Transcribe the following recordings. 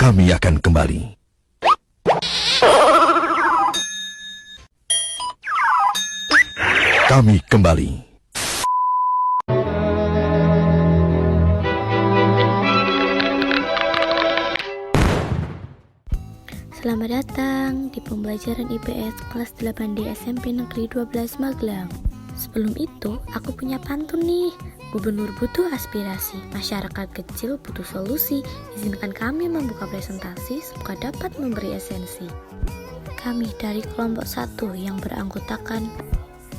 Kami akan kembali. Kami kembali. Selamat datang di pembelajaran IPS kelas 8D SMP Negeri 12 Magelang. Sebelum itu, aku punya pantun nih. Gubernur butuh aspirasi, masyarakat kecil butuh solusi. Izinkan kami membuka presentasi, semoga dapat memberi esensi. Kami dari kelompok 1 yang beranggotakan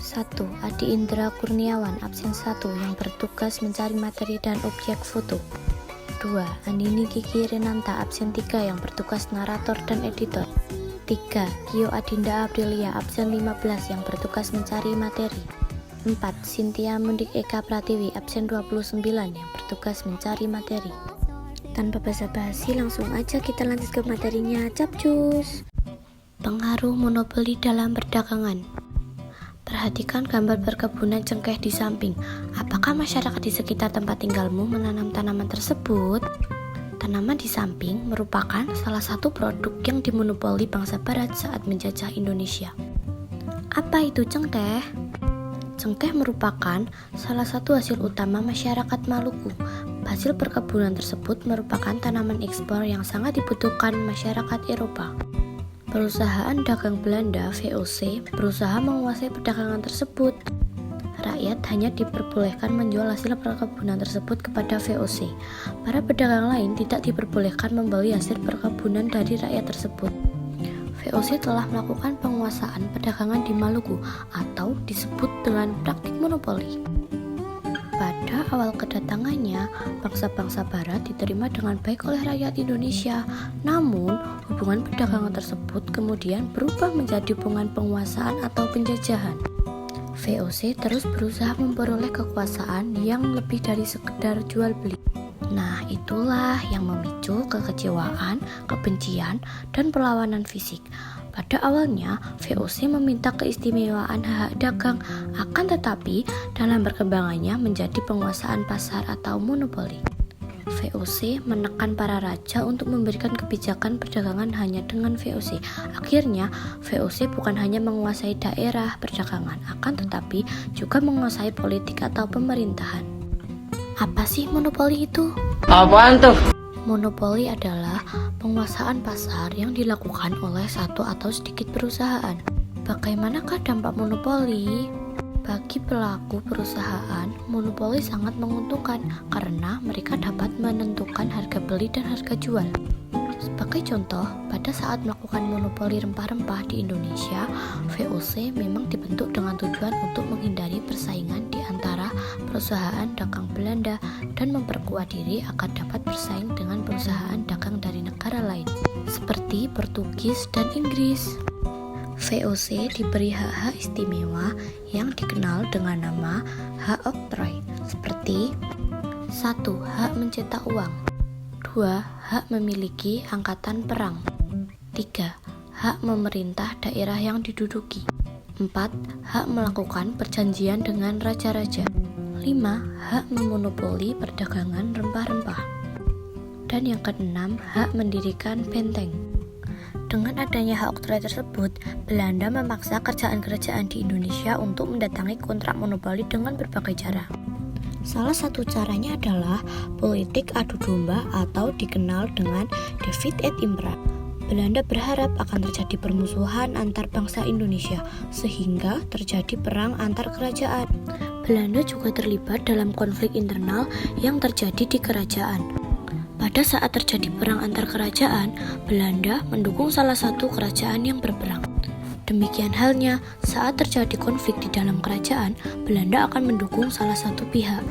1. Adi Indra Kurniawan, absen 1 yang bertugas mencari materi dan objek foto. 2. Andini Kiki Renanta, absen 3 yang bertugas narator dan editor. 3. Kio Adinda Aprilia, absen 15 yang bertugas mencari materi. 4. Cynthia Mundik Eka Pratiwi, absen 29 yang bertugas mencari materi. Tanpa basa-basi, langsung aja kita lanjut ke materinya. Capcus. Pengaruh monopoli dalam perdagangan. Perhatikan gambar perkebunan cengkeh di samping. Apakah masyarakat di sekitar tempat tinggalmu menanam tanaman tersebut? Tanaman di samping merupakan salah satu produk yang dimonopoli bangsa Barat saat menjajah Indonesia. Apa itu cengkeh? Cengkeh merupakan salah satu hasil utama masyarakat Maluku. Hasil perkebunan tersebut merupakan tanaman ekspor yang sangat dibutuhkan masyarakat Eropa. Perusahaan dagang Belanda (VOC) berusaha menguasai perdagangan tersebut. Rakyat hanya diperbolehkan menjual hasil perkebunan tersebut kepada VOC. Para pedagang lain tidak diperbolehkan membeli hasil perkebunan dari rakyat tersebut. VOC telah melakukan penguasaan perdagangan di Maluku atau disebut dengan praktik monopoli. Pada awal kedatangannya, bangsa-bangsa Barat diterima dengan baik oleh rakyat Indonesia. Namun, hubungan perdagangan tersebut kemudian berubah menjadi hubungan penguasaan atau penjajahan. VOC terus berusaha memperoleh kekuasaan yang lebih dari sekedar jual beli. Nah, itulah yang memicu kekecewaan, kebencian, dan perlawanan fisik. Pada awalnya, VOC meminta keistimewaan hak dagang, akan tetapi dalam perkembangannya menjadi penguasaan pasar atau monopoli. VOC menekan para raja untuk memberikan kebijakan perdagangan hanya dengan VOC. Akhirnya, VOC bukan hanya menguasai daerah perdagangan, akan tetapi juga menguasai politik atau pemerintahan. Apa sih monopoli itu? Apaan tuh? Monopoli adalah penguasaan pasar yang dilakukan oleh satu atau sedikit perusahaan. Bagaimanakah dampak monopoli? Bagi pelaku perusahaan, monopoli sangat menguntungkan karena mereka dapat menentukan harga beli dan harga jual. Sebagai contoh, pada saat melakukan monopoli rempah-rempah di Indonesia, VOC memang dibentuk dengan tujuan untuk menghindari persaingan di antara perusahaan dagang Belanda dan memperkuat diri agar dapat bersaing dengan perusahaan dagang dari negara lain, seperti Portugis dan Inggris. VOC diberi hak-hak istimewa yang dikenal dengan nama hak oktroy, seperti 1. Hak mencetak uang, 2. Hak memiliki angkatan perang, 3. Hak memerintah daerah yang diduduki, 4. Hak melakukan perjanjian dengan raja-raja, 5. Hak memonopoli perdagangan rempah-rempah, dan yang keenam, hak mendirikan benteng. Dengan adanya hak oktroy tersebut, Belanda memaksa kerajaan-kerajaan di Indonesia untuk mendatangi kontrak monopoli dengan berbagai cara. Salah satu caranya adalah politik adu domba atau dikenal dengan divide et impera. Belanda berharap akan terjadi permusuhan antar bangsa Indonesia sehingga terjadi perang antar kerajaan. Belanda juga terlibat dalam konflik internal yang terjadi di kerajaan. Pada saat terjadi perang antar kerajaan, Belanda mendukung salah satu kerajaan yang berperang. Demikian halnya, saat terjadi konflik di dalam kerajaan, Belanda akan mendukung salah satu pihak.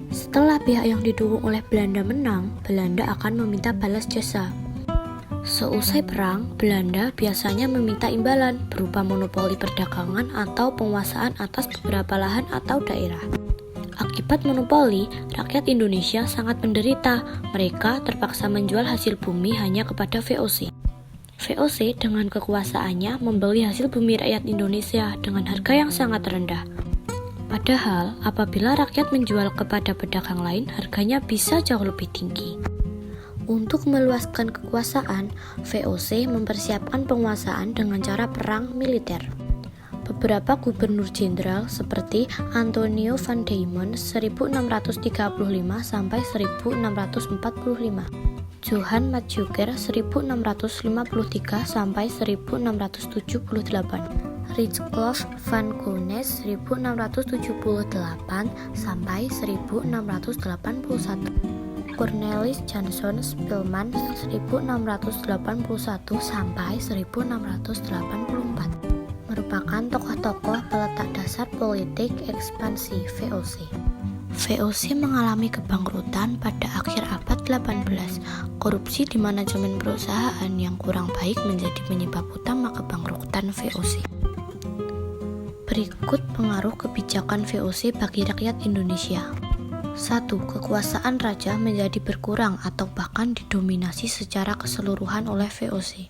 Setelah pihak yang didukung oleh Belanda menang, Belanda akan meminta balas jasa. Seusai perang, Belanda biasanya meminta imbalan berupa monopoli perdagangan atau penguasaan atas beberapa lahan atau daerah. Akibat monopoli, rakyat Indonesia sangat menderita. Mereka terpaksa menjual hasil bumi hanya kepada VOC. VOC dengan kekuasaannya membeli hasil bumi rakyat Indonesia dengan harga yang sangat rendah. Padahal, apabila rakyat menjual kepada pedagang lain, harganya bisa jauh lebih tinggi. Untuk meluaskan kekuasaan, VOC mempersiapkan penguasaan dengan cara perang militer. Beberapa gubernur jenderal seperti Antonio van Diemen 1635 sampai 1645, Johan Matsuyker 1653 sampai 1678, Richelieu van Kounes 1678 sampai 1681, Cornelis Janson Spilman 1681 sampai 1684 merupakan tokoh-tokoh peletak dasar politik ekspansi VOC. VOC mengalami kebangkrutan pada akhir abad 18. Korupsi di manajemen perusahaan yang kurang baik menjadi penyebab utama kebangkrutan VOC. Berikut pengaruh kebijakan VOC bagi rakyat Indonesia. 1. Kekuasaan raja menjadi berkurang atau bahkan didominasi secara keseluruhan oleh VOC.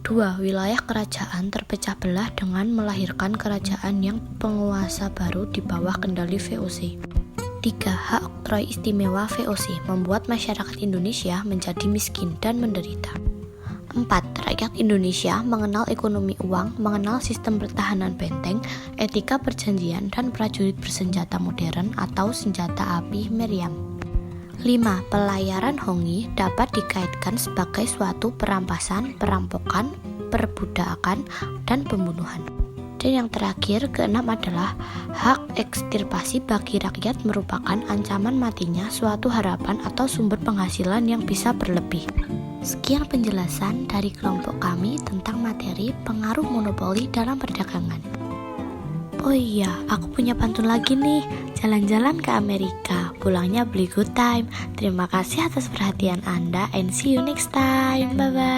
2. Wilayah kerajaan terpecah belah dengan melahirkan kerajaan yang penguasa baru di bawah kendali VOC. 3. Hak oktroi istimewa VOC membuat masyarakat Indonesia menjadi miskin dan menderita. 4. Rakyat Indonesia mengenal ekonomi uang, mengenal sistem pertahanan benteng, etika perjanjian, dan prajurit bersenjata modern atau senjata api meriam. 5. Pelayaran Hongi dapat dikaitkan sebagai suatu perampasan, perampokan, perbudakan, dan pembunuhan. Dan yang terakhir, keenam adalah hak ekstirpasi bagi rakyat merupakan ancaman matinya suatu harapan atau sumber penghasilan yang bisa berlebih. Sekian penjelasan dari kelompok kami tentang materi pengaruh monopoli dalam perdagangan. Oh iya, aku punya pantun lagi nih. Jalan-jalan ke Amerika, pulangnya beli good time. Terima kasih atas perhatian Anda and see you next time. Bye-bye.